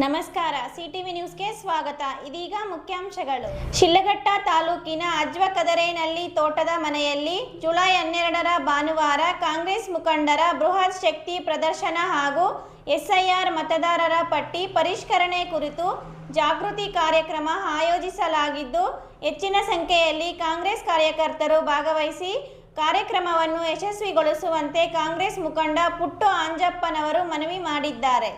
ನಮಸ್ಕಾರ, ಸಿಟಿವಿ ನ್ಯೂಸ್ಗೆ ಸ್ವಾಗತ. ಇದೀಗ ಮುಖ್ಯಾಂಶಗಳು. ಶಿಡ್ಲಘಟ್ಟ ತಾಲೂಕಿನ ಅಜ್ವಕದರೆನಲ್ಲಿ ತೋಟದ ಮನೆಯಲ್ಲಿ ಜುಲೈ 12ರ ಭಾನುವಾರ ಕಾಂಗ್ರೆಸ್ ಮುಖಂಡರ ಬೃಹತ್ ಶಕ್ತಿ ಪ್ರದರ್ಶನ ಹಾಗೂ ಎಸ್ಐಆರ್ ಮತದಾರರ ಪಟ್ಟಿ ಪರಿಷ್ಕರಣೆ ಕುರಿತು ಜಾಗೃತಿ ಕಾರ್ಯಕ್ರಮ ಆಯೋಜಿಸಲಾಗಿದ್ದು, ಹೆಚ್ಚಿನ ಸಂಖ್ಯೆಯಲ್ಲಿ ಕಾಂಗ್ರೆಸ್ ಕಾರ್ಯಕರ್ತರು ಭಾಗವಹಿಸಿ ಕಾರ್ಯಕ್ರಮವನ್ನು ಯಶಸ್ವಿಗೊಳಿಸುವಂತೆ ಕಾಂಗ್ರೆಸ್ ಮುಖಂಡ ಪುಟ್ಟು ಆಂಜಪ್ಪನವರು ಮನವಿ ಮಾಡಿದ್ದಾರೆ.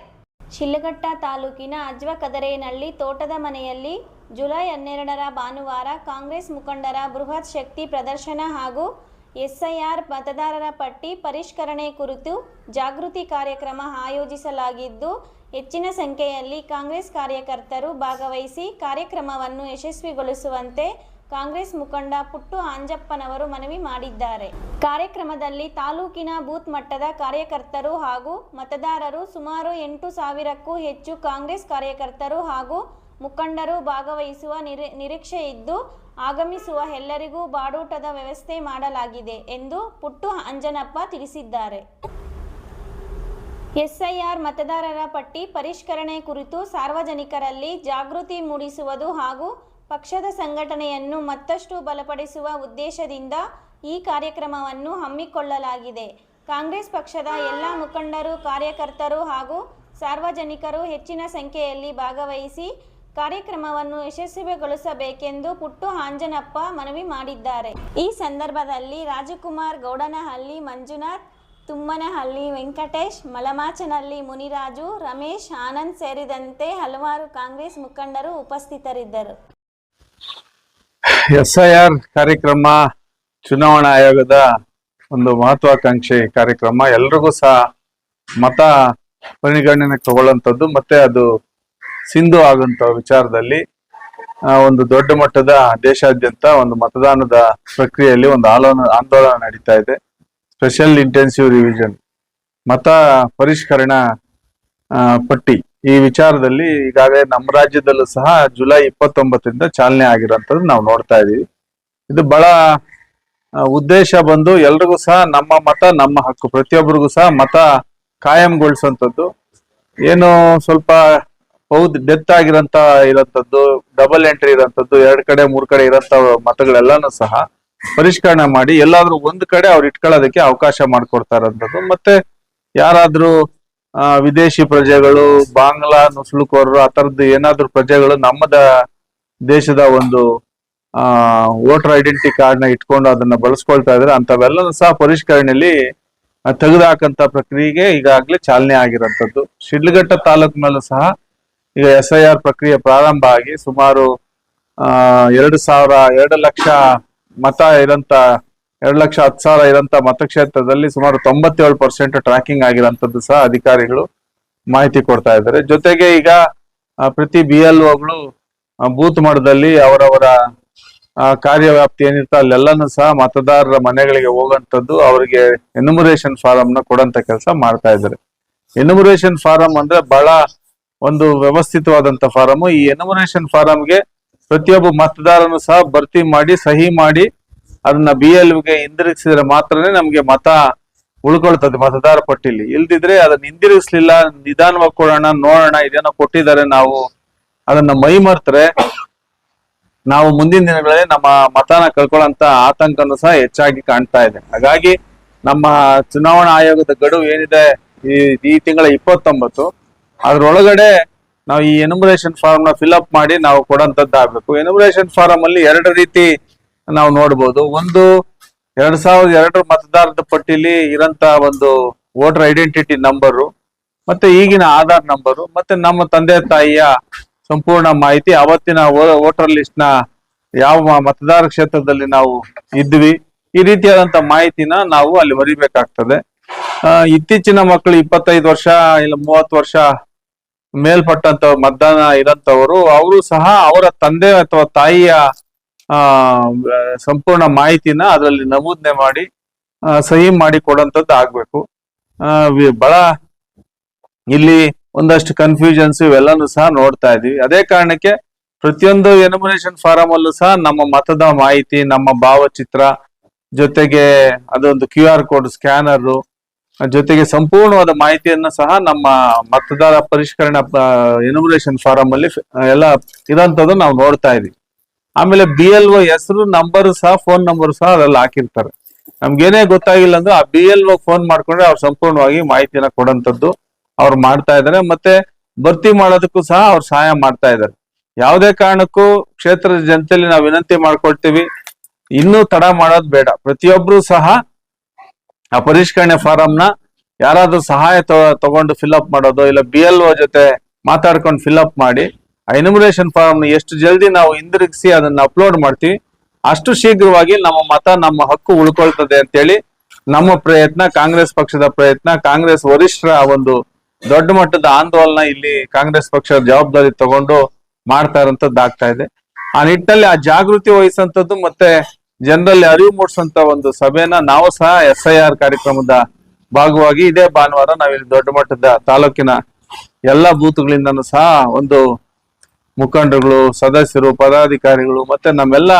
ಶಿಡ್ಲಘಟ್ಟ ತಾಲೂಕಿನ ಅಜ್ವಕದರೆನಲ್ಲಿ ತೋಟದ ಮನೆಯಲ್ಲಿ ಜುಲೈ 12ರ ಭಾನುವಾರ ಕಾಂಗ್ರೆಸ್ ಮುಖಂಡರ ಬೃಹತ್ ಶಕ್ತಿ ಪ್ರದರ್ಶನ ಹಾಗೂ ಎಸ್ಐಆರ್ ಮತದಾರರ ಪಟ್ಟಿ ಪರಿಷ್ಕರಣೆ ಕುರಿತು ಜಾಗೃತಿ ಕಾರ್ಯಕ್ರಮ ಆಯೋಜಿಸಲಾಗಿದ್ದು, ಹೆಚ್ಚಿನ ಸಂಖ್ಯೆಯಲ್ಲಿ ಕಾಂಗ್ರೆಸ್ ಕಾರ್ಯಕರ್ತರು ಭಾಗವಹಿಸಿ ಕಾರ್ಯಕ್ರಮವನ್ನು ಯಶಸ್ವಿಗೊಳಿಸುವಂತೆ ಕಾಂಗ್ರೆಸ್ ಮುಖಂಡ ಪುಟ್ಟು ಆಂಜಪ್ಪನವರು ಮನವಿ ಮಾಡಿದ್ದಾರೆ. ಕಾರ್ಯಕ್ರಮದಲ್ಲಿ ತಾಲೂಕಿನ ಬೂತ್ ಮಟ್ಟದ ಕಾರ್ಯಕರ್ತರು ಹಾಗೂ ಮತದಾರರು ಸುಮಾರು 8,000ಕ್ಕೂ ಹೆಚ್ಚು ಕಾಂಗ್ರೆಸ್ ಕಾರ್ಯಕರ್ತರು ಹಾಗೂ ಮುಖಂಡರು ಭಾಗವಹಿಸುವ ನಿರೀಕ್ಷೆ ಇದ್ದು, ಆಗಮಿಸುವ ಎಲ್ಲರಿಗೂ ಬಾಡೂಟದ ವ್ಯವಸ್ಥೆ ಮಾಡಲಾಗಿದೆ ಎಂದು ಪುಟ್ಟು ಆಂಜನಪ್ಪ ತಿಳಿಸಿದ್ದಾರೆ. ಎಸ್ಐಆರ್ ಮತದಾರರ ಪಟ್ಟಿ ಪರಿಷ್ಕರಣೆ ಕುರಿತು ಸಾರ್ವಜನಿಕರಲ್ಲಿ ಜಾಗೃತಿ ಮೂಡಿಸುವುದು ಹಾಗೂ ಪಕ್ಷದ ಸಂಘಟನೆಯನ್ನು ಮತ್ತಷ್ಟು ಬಲಪಡಿಸುವ ಉದ್ದೇಶದಿಂದ ಈ ಕಾರ್ಯಕ್ರಮವನ್ನು ಹಮ್ಮಿಕೊಳ್ಳಲಾಗಿದೆ. ಕಾಂಗ್ರೆಸ್ ಪಕ್ಷದ ಎಲ್ಲ ಮುಖಂಡರು, ಕಾರ್ಯಕರ್ತರು ಹಾಗೂ ಸಾರ್ವಜನಿಕರು ಹೆಚ್ಚಿನ ಸಂಖ್ಯೆಯಲ್ಲಿ ಭಾಗವಹಿಸಿ ಕಾರ್ಯಕ್ರಮವನ್ನು ಯಶಸ್ವಿಗೊಳಿಸಬೇಕೆಂದು ಪುಟ್ಟು ಆಂಜನಪ್ಪ ಮನವಿ ಮಾಡಿದ್ದಾರೆ. ಈ ಸಂದರ್ಭದಲ್ಲಿ ರಾಜಕುಮಾರ್, ಗೌಡನಹಳ್ಳಿ ಮಂಜುನಾಥ್, ತುಮ್ಮನಹಳ್ಳಿ ವೆಂಕಟೇಶ್, ಮಲಮಾಚನಹಳ್ಳಿ ಮುನಿರಾಜು, ರಮೇಶ್, ಆನಂದ್ ಸೇರಿದಂತೆ ಹಲವಾರು ಕಾಂಗ್ರೆಸ್ ಮುಖಂಡರು ಉಪಸ್ಥಿತರಿದ್ದರು. ಎಸ್ಐಆರ್ ಕಾರ್ಯಕ್ರಮ ಚುನಾವಣಾ ಆಯೋಗದ ಒಂದು ಮಹತ್ವಾಕಾಂಕ್ಷಿ ಕಾರ್ಯಕ್ರಮ. ಎಲ್ರಿಗೂ ಸಹ ಮತ ಪರಿಗಣನೆ ತಗೊಳ್ಳುವಂಥದ್ದು ಮತ್ತೆ ಅದು ಸಿಂಧು ಆಗುವಂತ ವಿಚಾರದಲ್ಲಿ ಒಂದು ದೊಡ್ಡ ಮಟ್ಟದ ದೇಶಾದ್ಯಂತ ಒಂದು ಮತದಾನದ ಪ್ರಕ್ರಿಯೆಯಲ್ಲಿ ಒಂದು ಆಂದೋಲನ ನಡೀತಾ ಇದೆ. ಸ್ಪೆಷಲ್ ಇಂಟೆನ್ಸಿವ್ ರಿವಿಷನ್ ಮತ ಪರಿಷ್ಕರಣಾ ಪಟ್ಟಿ ಈ ವಿಚಾರದಲ್ಲಿ ಈಗಾಗಲೇ ನಮ್ಮ ರಾಜ್ಯದಲ್ಲೂ ಸಹ ಜುಲೈ 29ರಿಂದ ಚಾಲನೆ ಆಗಿರೋಂಥದ್ದು ನಾವು ನೋಡ್ತಾ ಇದೀವಿ. ಇದು ಬಹಳ ಉದ್ದೇಶ ಬಂದು ಎಲ್ರಿಗೂ ಸಹ ನಮ್ಮ ಮತ ನಮ್ಮ ಹಕ್ಕು, ಪ್ರತಿಯೊಬ್ಬರಿಗೂ ಸಹ ಮತ ಕಾಯಂಗೊಳಿಸುವಂಥದ್ದು. ಏನು ಸ್ವಲ್ಪ ಡೆತ್ ಆಗಿರೋಂಥ ಇರೋಂಥದ್ದು, ಡಬಲ್ ಎಂಟ್ರಿ ಇರೋಂಥದ್ದು, 2 ಕಡೆ 3 ಕಡೆ ಇರೋಂಥ ಮತಗಳೆಲ್ಲಾನು ಸಹ ಪರಿಷ್ಕರಣೆ ಮಾಡಿ ಎಲ್ಲಾದ್ರೂ ಒಂದು ಕಡೆ ಅವ್ರು ಇಟ್ಕೊಳ್ಳೋದಕ್ಕೆ ಅವಕಾಶ ಮಾಡ್ಕೊಡ್ತಾ ಇರೋಂಥದ್ದು. ಮತ್ತೆ ಯಾರಾದ್ರೂ ವಿದೇಶಿ ಪ್ರಜೆಗಳು, ಬಾಂಗ್ಲಾ ನುಸುಳುಕೋರರು, ಆ ತರದ್ದು ಏನಾದ್ರು ಪ್ರಜೆಗಳು ನಮ್ಮದ ದೇಶದ ಒಂದು ವೋಟರ್ ಐಡೆಂಟಿಟಿ ಕಾರ್ಡ್ ನ ಇಟ್ಕೊಂಡು ಅದನ್ನ ಬಳಸ್ಕೊಳ್ತಾ ಇದ್ರೆ ಅಂತವೆಲ್ಲನೂ ಸಹ ಪರಿಷ್ಕರಣೆಯಲ್ಲಿ ತೆಗೆದುಹಾಕಂತ ಪ್ರಕ್ರಿಯೆಗೆ ಈಗಾಗಲೇ ಚಾಲನೆ ಆಗಿರೋಂಥದ್ದು. ಶಿಡ್ಲಘಟ್ಟ ತಾಲೂಕಿನಲ್ಲೂ ಸಹ ಈಗ SIR ಪ್ರಕ್ರಿಯೆ ಪ್ರಾರಂಭ ಆಗಿ ಸುಮಾರು 2 ಲಕ್ಷ ಮತ ಇರಂತ 2,10,000 ಇರೋಂಥ ಮತಕ್ಷೇತ್ರದಲ್ಲಿ ಸುಮಾರು 97% ಟ್ರ್ಯಾಕಿಂಗ್ ಆಗಿರೋಂಥದ್ದು ಸಹ ಅಧಿಕಾರಿಗಳು ಮಾಹಿತಿ ಕೊಡ್ತಾ ಇದ್ದಾರೆ. ಜೊತೆಗೆ ಈಗ ಪ್ರತಿ BLOಗಳು ಬೂತ್ ಮಟ್ಟದಲ್ಲಿ ಅವರವರ ಕಾರ್ಯವ್ಯಾಪ್ತಿ ಏನಿರ್ತಾ ಅಲ್ಲೆಲ್ಲಾನು ಸಹ ಮತದಾರರ ಮನೆಗಳಿಗೆ ಹೋಗುವಂಥದ್ದು, ಅವರಿಗೆ ಎನ್ಯುಮರೇಷನ್ ಫಾರಂ ನ ಕೊಡಂತ ಕೆಲಸ ಮಾಡ್ತಾ ಇದ್ದಾರೆ. ಎನ್ಯುಮರೇಷನ್ ಫಾರಂ ಅಂದ್ರೆ ಬಹಳ ಒಂದು ವ್ಯವಸ್ಥಿತವಾದಂತ ಫಾರಂ. ಈ ಎನ್ಯುಮರೇಷನ್ ಫಾರಂಗೆ ಪ್ರತಿಯೊಬ್ಬ ಮತದಾರನು ಸಹ ಭರ್ತಿ ಮಾಡಿ ಸಹಿ ಮಾಡಿ ಅದನ್ನ BLOಗೆ ಹಿಂದಿರುಗಿಸಿದ್ರೆ ಮಾತ್ರನೇ ನಮ್ಗೆ ಮತ ಉಳ್ಕೊಳ್ತದೆ ಮತದಾರ ಪಟ್ಟಿಲಿ. ಇಲ್ದಿದ್ರೆ ಅದನ್ನ ಹಿಂದಿರುಗಿಸ್ಲಿಲ್ಲ, ನಿಧಾನವಾಗಿ ಕೊಡೋಣ, ನೋಡೋಣ, ಇದೇನೋ ಕೊಟ್ಟಿದ್ದಾರೆ, ನಾವು ಅದನ್ನ ಮೈ ಮರ್ತರೆ ನಾವು ಮುಂದಿನ ದಿನಗಳಲ್ಲಿ ನಮ್ಮ ಮತನ ಕಳ್ಕೊಳ್ಳೋಂತ ಆತಂಕನೂ ಸಹ ಹೆಚ್ಚಾಗಿ ಕಾಣ್ತಾ ಇದೆ. ಹಾಗಾಗಿ ನಮ್ಮ ಚುನಾವಣಾ ಆಯೋಗದ ಗಡುವು ಏನಿದೆ ಈ ತಿಂಗಳ 29, ಅದ್ರೊಳಗಡೆ ನಾವು ಈ ಎನ್ಯುಮರೇಷನ್ ಫಾರ್ಮ್ ನ ಫಿಲ್ಅಪ್ ಮಾಡಿ ನಾವು ಕೊಡೋಂಥದ್ದು ಆಗ್ಬೇಕು. ಎನ್ಯುಮರೇಷನ್ ಫಾರಂ ಅಲ್ಲಿ 2 ರೀತಿ ನಾವು ನೋಡ್ಬೋದು. ಒಂದು 2002 ಮತದಾರರ ಪಟ್ಟಿಲಿ ಇರಂತ ಒಂದು ವೋಟರ್ ಐಡೆಂಟಿಟಿ ನಂಬರು, ಮತ್ತೆ ಈಗಿನ ಆಧಾರ್ ನಂಬರು, ಮತ್ತೆ ನಮ್ಮ ತಂದೆ ತಾಯಿಯ ಸಂಪೂರ್ಣ ಮಾಹಿತಿ, ಅವತ್ತಿನ ವೋಟರ್ ಲಿಸ್ಟ್ ನ ಯಾವ ಮತದಾರ ಕ್ಷೇತ್ರದಲ್ಲಿ ನಾವು ಇದ್ವಿ, ಈ ರೀತಿಯಾದಂತ ಮಾಹಿತಿನ ನಾವು ಅಲ್ಲಿ ಬರಿಬೇಕಾಗ್ತದೆ. ಇತ್ತೀಚಿನ ಮಕ್ಕಳು 25 ವರ್ಷ ಇಲ್ಲ 30 ವರ್ಷ ಮೇಲ್ಪಟ್ಟಂತ ಮತದಾನ ಇರೋಂಥವರು, ಅವರು ಸಹ ಅವರ ತಂದೆ ಅಥವಾ ತಾಯಿಯ ಸಂಪೂರ್ಣ ಮಾಹಿತಿನ ಅದರಲ್ಲಿ ನಮೂದನೆ ಮಾಡಿ ಸಹಿ ಮಾಡಿ ಕೊಡುವಂಥದ್ದು ಆಗ್ಬೇಕು. ಬಹಳ ಇಲ್ಲಿ ಒಂದಷ್ಟು ಕನ್ಫ್ಯೂಷನ್ಸ್ ಇವೆಲ್ಲಾನು ಸಹ ನೋಡ್ತಾ ಇದೀವಿ. ಅದೇ ಕಾರಣಕ್ಕೆ ಪ್ರತಿಯೊಂದು ಎನ್ಯುಮರೇಷನ್ ಫಾರಂ ಅಲ್ಲೂ ಸಹ ನಮ್ಮ ಮತದ ಮಾಹಿತಿ, ನಮ್ಮ ಭಾವಚಿತ್ರ, ಜೊತೆಗೆ ಅದೊಂದು QR ಕೋಡ್ ಸ್ಕ್ಯಾನರ್, ಜೊತೆಗೆ ಸಂಪೂರ್ಣವಾದ ಮಾಹಿತಿಯನ್ನು ಸಹ ನಮ್ಮ ಮತದಾರ ಪರಿಷ್ಕರಣಾ ಎನ್ಯುಮರೇಷನ್ ಫಾರಂ ಅಲ್ಲಿ ಎಲ್ಲ ಇರೋಂಥದ್ದು ನಾವು ನೋಡ್ತಾ ಇದೀವಿ. ಆಮೇಲೆ BLO ಹೆಸರು, ನಂಬರ್ ಸಹ, ಫೋನ್ ನಂಬರ್ ಸಹ ಅದ್ರಲ್ಲಿ ಹಾಕಿರ್ತಾರೆ. ನಮ್ಗೇನೇ ಗೊತ್ತಾಗಿಲ್ಲ ಅಂದ್ರೆ ಆ BLO ಫೋನ್ ಮಾಡ್ಕೊಂಡ್ರೆ ಅವ್ರು ಸಂಪೂರ್ಣವಾಗಿ ಮಾಹಿತಿನ ಕೊಡೋಂಥದ್ದು ಅವ್ರು ಮಾಡ್ತಾ ಇದ್ದಾರೆ. ಮತ್ತೆ ಭರ್ತಿ ಮಾಡೋದಕ್ಕೂ ಸಹ ಅವ್ರು ಸಹಾಯ ಮಾಡ್ತಾ ಇದ್ದಾರೆ. ಯಾವುದೇ ಕಾರಣಕ್ಕೂ ಕ್ಷೇತ್ರದ ಜನತೆಯಲ್ಲಿ ನಾವು ವಿನಂತಿ ಮಾಡ್ಕೊಳ್ತೀವಿ, ಇನ್ನೂ ತಡ ಮಾಡೋದು ಬೇಡ. ಪ್ರತಿಯೊಬ್ರು ಸಹ ಆ ಪರಿಷ್ಕರಣೆ ಫಾರಂನ ಯಾರಾದ್ರೂ ಸಹಾಯ ತಗೊಂಡು ಫಿಲ್ಅಪ್ ಮಾಡೋದು, ಇಲ್ಲ BLO ಜೊತೆ ಮಾತಾಡ್ಕೊಂಡು ಫಿಲ್ಅಪ್ ಮಾಡಿ ಆ ಎನ್ಯುಮರೇಷನ್ ಫಾರ್ಮ್ ಎಷ್ಟು ಜಲ್ದಿ ನಾವು ಹಿಂದಿರುಗಿಸಿ ಅದನ್ನ ಅಪ್ಲೋಡ್ ಮಾಡ್ತೀವಿ, ಅಷ್ಟು ಶೀಘ್ರವಾಗಿ ನಮ್ಮ ಮತ, ನಮ್ಮ ಹಕ್ಕು ಉಳ್ಕೊಳ್ತದೆ ಅಂತೇಳಿ ನಮ್ಮ ಪ್ರಯತ್ನ, ಕಾಂಗ್ರೆಸ್ ಪಕ್ಷದ ಪ್ರಯತ್ನ, ಕಾಂಗ್ರೆಸ್ ವರಿಷ್ಠರ ಒಂದು ದೊಡ್ಡ ಮಟ್ಟದ ಆಂದೋಲನ ಇಲ್ಲಿ ಕಾಂಗ್ರೆಸ್ ಪಕ್ಷದ ಜವಾಬ್ದಾರಿ ತಗೊಂಡು ಮಾಡ್ತಾ ಇರೋಂಥದ್ದಾಗ್ತಾ ಇದೆ. ಆ ನಿಟ್ಟಿನಲ್ಲಿ ಆ ಜಾಗೃತಿ ವಹಿಸಂತದ್ದು ಮತ್ತೆ ಜನರಲ್ಲಿ ಅರಿವು ಮೂಡಿಸುವಂತ ಒಂದು ಸಭೆನ ನಾವು ಸಹ SIR ಕಾರ್ಯಕ್ರಮದ ಭಾಗವಾಗಿ ಇದೇ ಭಾನುವಾರ ನಾವಿಲ್ಲಿ ದೊಡ್ಡ ಮಟ್ಟದ ತಾಲೂಕಿನ ಎಲ್ಲಾ ಬೂತ್ಗಳಿಂದನೂ ಸಹ ಒಂದು ಮುಖಂಡರುಗಳು, ಸದಸ್ಯರು, ಪದಾಧಿಕಾರಿಗಳು ಮತ್ತೆ ನಮ್ಮೆಲ್ಲ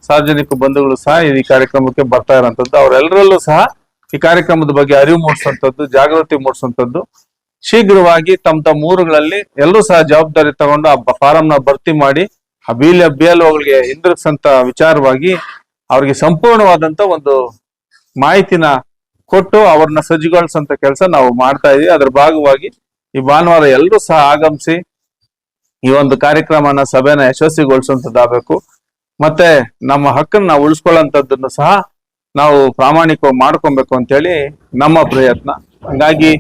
ಸಾರ್ವಜನಿಕ ಬಂಧುಗಳು ಸಹ ಈ ಕಾರ್ಯಕ್ರಮಕ್ಕೆ ಬರ್ತಾ ಇರೋಂಥದ್ದು. ಅವರೆಲ್ಲರಲ್ಲೂ ಸಹ ಈ ಕಾರ್ಯಕ್ರಮದ ಬಗ್ಗೆ ಅರಿವು ಮೂಡಿಸುವಂತದ್ದು, ಜಾಗೃತಿ ಮೂಡಿಸುವಂತದ್ದು, ಶೀಘ್ರವಾಗಿ ತಮ್ಮ ಊರುಗಳಲ್ಲಿ ಎಲ್ಲರೂ ಸಹ ಜವಾಬ್ದಾರಿ ತಗೊಂಡು ಆ ಫಾರಂನ ಭರ್ತಿ ಮಾಡಿ ಆ BLOಗಳಿಗೆ ಹಿಂದಿರುಗಿಸಂತ ವಿಚಾರವಾಗಿ ಅವ್ರಿಗೆ ಸಂಪೂರ್ಣವಾದಂತ ಒಂದು ಮಾಹಿತಿನ ಕೊಟ್ಟು ಅವ್ರನ್ನ ಸಜ್ಜುಗೊಳಿಸಂತ ಕೆಲಸ ನಾವು ಮಾಡ್ತಾ ಇದೀವಿ. ಅದ್ರ ಭಾಗವಾಗಿ ಈ ಭಾನುವಾರ ಎಲ್ಲರೂ ಸಹ ಆಗಮಿಸಿ ಈ ಒಂದು ಕಾರ್ಯಕ್ರಮನ, ಸಭೆನ ಯಶಸ್ವಿಗೊಳಿಸುವಂತದ್ದಾಗಬೇಕು. ಮತ್ತೆ ನಮ್ಮ ಹಕ್ಕನ್ನ ನಾವು ಉಳಿಸ್ಕೊಳ್ಳುವಂತದ್ದನ್ನು ಸಹ ನಾವು ಪ್ರಾಮಾಣಿಕವಾಗಿ ಮಾಡ್ಕೊಬೇಕು ಅಂತೇಳಿ ನಮ್ಮ ಪ್ರಯತ್ನ. ಹಂಗಾಗಿ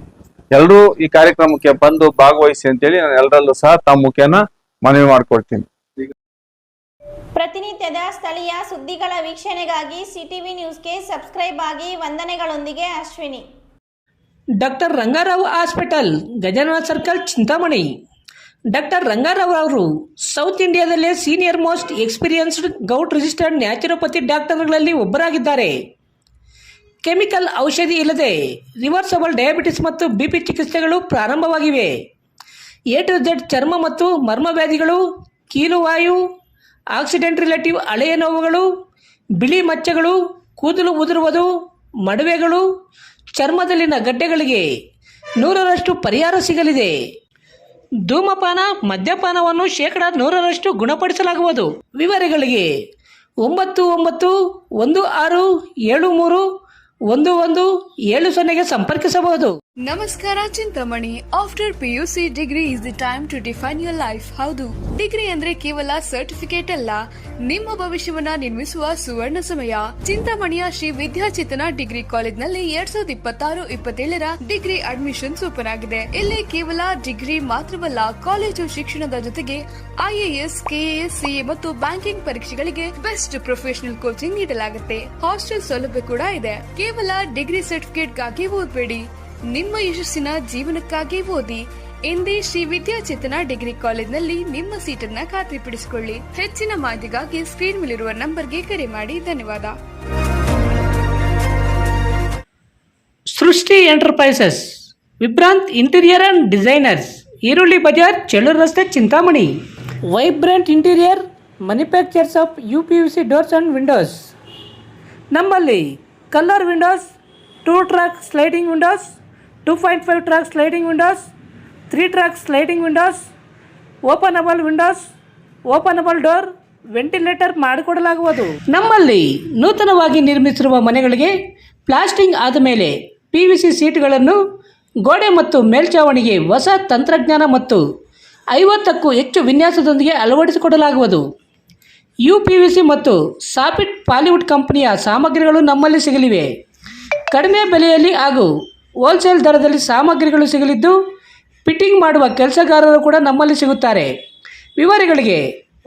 ಎಲ್ಲರೂ ಈ ಕಾರ್ಯಕ್ರಮಕ್ಕೆ ಬಂದು ಭಾಗವಹಿಸಿ ಅಂತೇಳಿ ನಾನು ಎಲ್ಲರಲ್ಲೂ ಸಹ ತಮ್ಮ ಮುಖೇನ ಮನವಿ ಮಾಡ್ಕೊಳ್ತೀನಿ. ಪ್ರತಿನಿತ್ಯದ ಸ್ಥಳೀಯ ಸುದ್ದಿಗಳ ವೀಕ್ಷಣೆಗಾಗಿ CTV ನ್ಯೂಸ್ಗೆ ಸಬ್ಸ್ಕ್ರೈಬ್ ಆಗಿ. ವಂದನೆಗಳೊಂದಿಗೆ Ashwini. Doctor Ranga Rao hospital, Gajanana circle, Chintamani. Doctor Ranga Rao ಅವರು ಸೌತ್ ಇಂಡಿಯಾದಲ್ಲೇ senior most experienced gout registered naturopathy ಡಾಕ್ಟರ್ಗಳಲ್ಲಿ ಒಬ್ಬರಾಗಿದ್ದಾರೆ. ಕೆಮಿಕಲ್ ಔಷಧಿ ಇಲ್ಲದೆ ರಿವರ್ಸಬಲ್ ಡಯಾಬಿಟಿಸ್ ಮತ್ತು BP ಚಿಕಿತ್ಸೆಗಳು ಪ್ರಾರಂಭವಾಗಿವೆ. A to Z ಚರ್ಮ ಮತ್ತು ಮರ್ಮವ್ಯಾಧಿಗಳು, ಕೀಲುವಾಯು, ಆಕ್ಸಿಡೆಂಟ್ ರಿಲೇಟಿವ್ ಹಳೆಯ ನೋವುಗಳು, ಬಿಳಿ ಮಚ್ಚೆಗಳು, ಕೂದಲು ಉದುರುವುದು, ಮಡುವೆಗಳು, ಚರ್ಮದಲ್ಲಿನ ಗಡ್ಡೆಗಳಿಗೆ 100% ಪರಿಹಾರ ಸಿಗಲಿದೆ. ಧೂಮಪಾನ, ಮದ್ಯಪಾನವನ್ನು 100% ಗುಣಪಡಿಸಲಾಗುವುದು. ವಿವರಗಳಿಗೆ 9916731170 ಸಂಪರ್ಕಿಸಬಹುದು. ನಮಸ್ಕಾರ Chintamani. After PUC degree is the time to define your life. ಹೌದು, ಡಿಗ್ರಿ ಅಂದ್ರೆ ಕೇವಲ ಸರ್ಟಿಫಿಕೇಟ್ ಅಲ್ಲ, ನಿಮ್ಮ ಭವಿಷ್ಯವನ್ನ ನಿರ್ಮಿಸುವ ಸುವರ್ಣ ಸಮಯ. ಚಿಂತಾಮಣಿಯ ಶ್ರೀ ವಿದ್ಯಾಚೇತನ ಡಿಗ್ರಿ ಕಾಲೇಜ್ನಲ್ಲಿ 2026-27 ಡಿಗ್ರಿ ಅಡ್ಮಿಷನ್ಸ್ ಓಪನ್ ಆಗಿದೆ. ಇಲ್ಲಿ ಕೇವಲ ಡಿಗ್ರಿ ಮಾತ್ರವಲ್ಲ, ಕಾಲೇಜು ಶಿಕ್ಷಣದ ಜೊತೆಗೆ IAS, KAS, CA ಮತ್ತು ಬ್ಯಾಂಕಿಂಗ್ ಪರೀಕ್ಷೆಗಳಿಗೆ ಬೆಸ್ಟ್ ಪ್ರೊಫೆಷನಲ್ ಕೋಚಿಂಗ್ ನೀಡಲಾಗುತ್ತೆ. ಹಾಸ್ಟೆಲ್ ಸೌಲಭ್ಯ ಕೂಡ ಇದೆ. ಕೇವಲ ಡಿಗ್ರಿ ಸರ್ಟಿಫಿಕೇಟ್ಗಾಗಿ ಓದಬೇಡಿ, ನಿಮ್ಮ ಯಶಸ್ಸಿನ ಜೀವನಕ್ಕಾಗಿ ಓದಿ. ಎಂದೇ ಶ್ರೀ ವಿದ್ಯಾಚೇತನ ಡಿಗ್ರಿ ಕಾಲೇಜ್ನಲ್ಲಿ ನಿಮ್ಮ ಸೀಟನ್ನ ಖಾತ್ರಿಪಡಿಸಿಕೊಳ್ಳಿ. ಹೆಚ್ಚಿನ ಮಾಹಿತಿಗಾಗಿ ಸ್ಕ್ರೀನ್ ಮೇಲಿರುವ ನಂಬರ್ಗೆ ಕರೆ ಮಾಡಿ. ಧನ್ಯವಾದ. Srushti enterprises, Vibhrant interior and designers, ಈರುಳ್ಳಿ ಬಜಾರ್, ಚೆಳ್ಳೂರು ರಸ್ತೆ, Chintamani. Vibrant interior manufacturers of UPVC doors and windows. ನಮ್ಮಲ್ಲಿ colour windows, 2 track sliding windows, 2.5 track sliding windows, 3 track sliding windows, openable windows, openable door, ventilator ಮಾಡಿಕೊಡಲಾಗುವುದು. ನಮ್ಮಲ್ಲಿ ನೂತನವಾಗಿ ನಿರ್ಮಿಸಿರುವ ಮನೆಗಳಿಗೆ ಪ್ಲಾಸ್ಟಿಂಗ್ ಆದ ಮೇಲೆ PVC ಸೀಟ್ಗಳನ್ನು ಗೋಡೆ ಮತ್ತು ಮೇಲ್ಛಾವಣಿಗೆ ಹೊಸ ತಂತ್ರಜ್ಞಾನ ಮತ್ತು 50ಕ್ಕೂ ಹೆಚ್ಚು ವಿನ್ಯಾಸದೊಂದಿಗೆ ಅಳವಡಿಸಿಕೊಡಲಾಗುವುದು. UPVC ಮತ್ತು ಸಾಫಿಟ್ ಪಾಲಿವುಡ್ ಕಂಪನಿಯ ಸಾಮಗ್ರಿಗಳು ನಮ್ಮಲ್ಲಿ ಸಿಗಲಿವೆ. ಕಡಿಮೆ ಬೆಲೆಯಲ್ಲಿ ಹಾಗೂ ಹೋಲ್ಸೇಲ್ ದರದಲ್ಲಿ ಸಾಮಗ್ರಿಗಳು ಸಿಗಲಿದ್ದು, ಫಿಟ್ಟಿಂಗ್ ಮಾಡುವ ಕೆಲಸಗಾರರು ಕೂಡ ನಮ್ಮಲ್ಲಿ ಸಿಗುತ್ತಾರೆ. ವಿವರಗಳಿಗೆ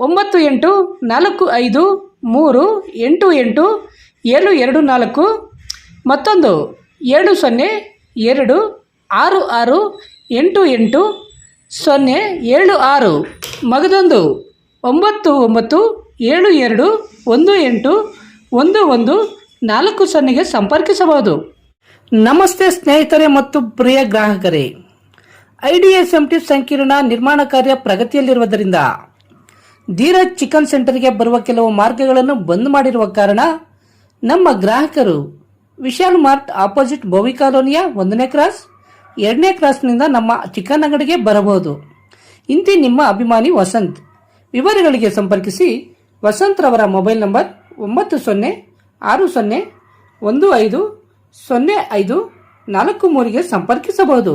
9845388724, ಮತ್ತೊಂದು 7026688076, ಮಗದೊಂದು 9972181140 ಸಂಪರ್ಕಿಸಬಹುದು. ನಮಸ್ತೆ ಸ್ನೇಹಿತರೆ ಮತ್ತು ಪ್ರಿಯ ಗ್ರಾಹಕರೇ, IDSMT ಸಂಕೀರ್ಣ ನಿರ್ಮಾಣ ಕಾರ್ಯ ಪ್ರಗತಿಯಲ್ಲಿರುವುದರಿಂದ ಧೀರಜ್ ಚಿಕನ್ ಸೆಂಟರ್ಗೆ ಬರುವ ಕೆಲವು ಮಾರ್ಗಗಳನ್ನು ಬಂದ್ ಮಾಡಿರುವ ಕಾರಣ ನಮ್ಮ ಗ್ರಾಹಕರು ವಿಶಾಲ್ ಮಾರ್ಟ್ ಆಪೋಸಿಟ್ ಬೋವಿ ಕಾಲೋನಿಯ 1ನೇ ಕ್ರಾಸ್ 2ನೇ ಕ್ರಾಸ್ನಿಂದ ನಮ್ಮ ಚಿಕನ್ ಅಂಗಡಿಗೆ ಬರಬಹುದು. ಇಂತಿ ನಿಮ್ಮ ಅಭಿಮಾನಿ ವಸಂತ್. ವಿವರಗಳಿಗೆ ಸಂಪರ್ಕಿಸಿ ವಸಂತ್ ರವರ ಮೊಬೈಲ್ ನಂಬರ್ 906015050543 ಸಂಪರ್ಕಿಸಬಹುದು.